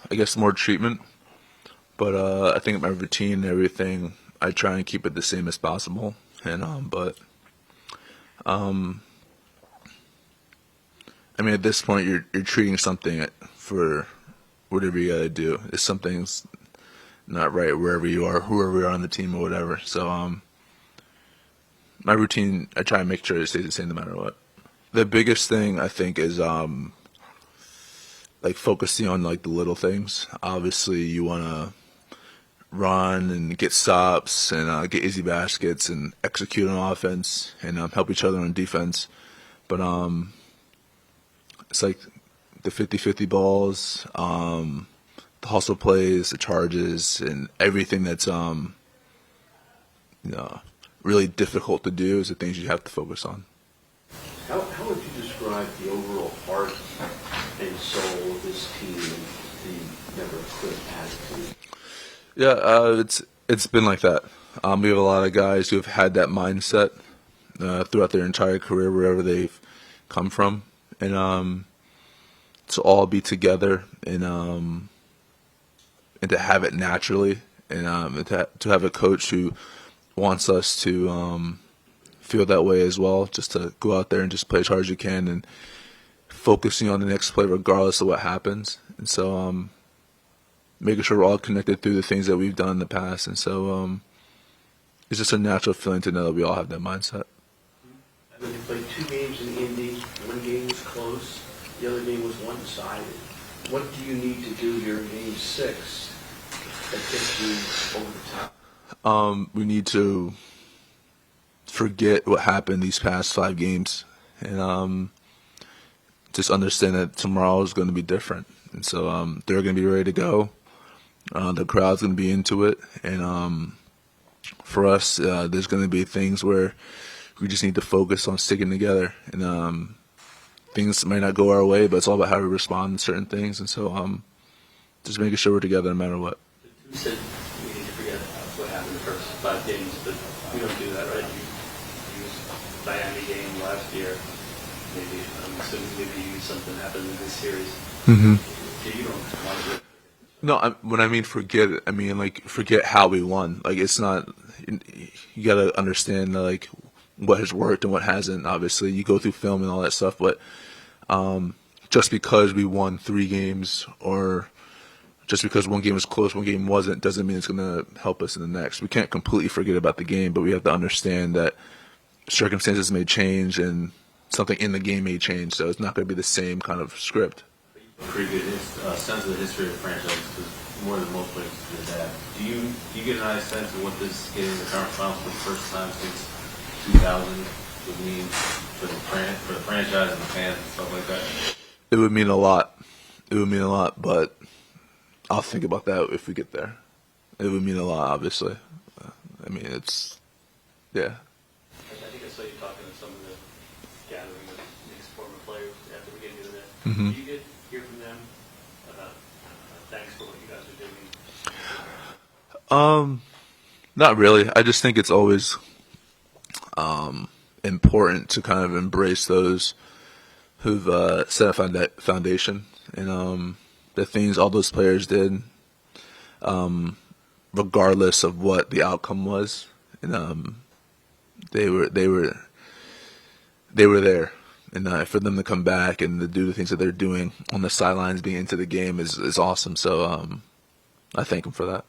I guess, more treatment. But I think my routine and everything, I try and keep it the same as possible. And um, I mean, at this point, you're treating something for whatever you gotta do. If something's not right wherever you are, whoever you are on the team or whatever. So my routine, I try and make sure it stays the same no matter what. The biggest thing I think is like focusing on like the little things. Obviously, you wanna run and get stops and get easy baskets and execute on offense and help each other on defense. But it's like the 50-50 balls, the hustle plays, the charges, and everything that's really difficult to do is the things you have to focus on. How would you describe the overall heart and soul of this team, the never quit attitude? Yeah, it's been like that. We have a lot of guys who have had that mindset throughout their entire career, wherever they've come from, and to all be together and to have it naturally, and to have a coach who wants us to feel that way as well, just to go out there and just play as hard as you can and focusing on the next play regardless of what happens. And so making sure we're all connected through the things that we've done in the past. And so it's just a natural feeling to know that we all have that mindset. I mean, you played 2 games in Indy. 1 game was close. The other game was one-sided. What do you need to do here in Game 6 that gets you over the top? We need to forget what happened these past 5 games and just understand that tomorrow is going to be different. And so they're going to be ready to go. The crowd's going to be into it. And for us, there's going to be things where we just need to focus on sticking together. And things might not go our way, but it's all about how we respond to certain things. And so just making sure we're together no matter what. You said we need to forget what happened the first 5 games, but we don't do that, right? You used Miami game last year. Maybe I'm assuming maybe something happened in this series. Mm-hmm. You don't want to do it. No, when I mean forget it, I mean like forget how we won. Like it's not. You got to understand like what has worked and what hasn't. Obviously, you go through film and all that stuff, but just because we won 3 games or just because one game was close, one game wasn't, doesn't mean it's going to help us in the next. We can't completely forget about the game, but we have to understand that circumstances may change and something in the game may change, so it's not going to be the same kind of script. Pretty good sense of the history of the franchise, because more than most players did that. Do you get a nice sense of what this getting the conference finals for the first time since 2000 would mean for the franchise and the fans and stuff like that? It would mean a lot. It would mean a lot, but I'll think about that if we get there. It would mean a lot, obviously. I mean, it's, yeah. I think I saw you talking to some of the gathering of Knicks former players after we get you there. Mm-hmm. Do you hear from them about thanks for what you guys are doing? Not really. I just think it's always important to kind of embrace those who've set a foundation and the things all those players did, regardless of what the outcome was, and they were there, and for them to come back and to do the things that they're doing on the sidelines, being into the game is awesome. So I thank them for that.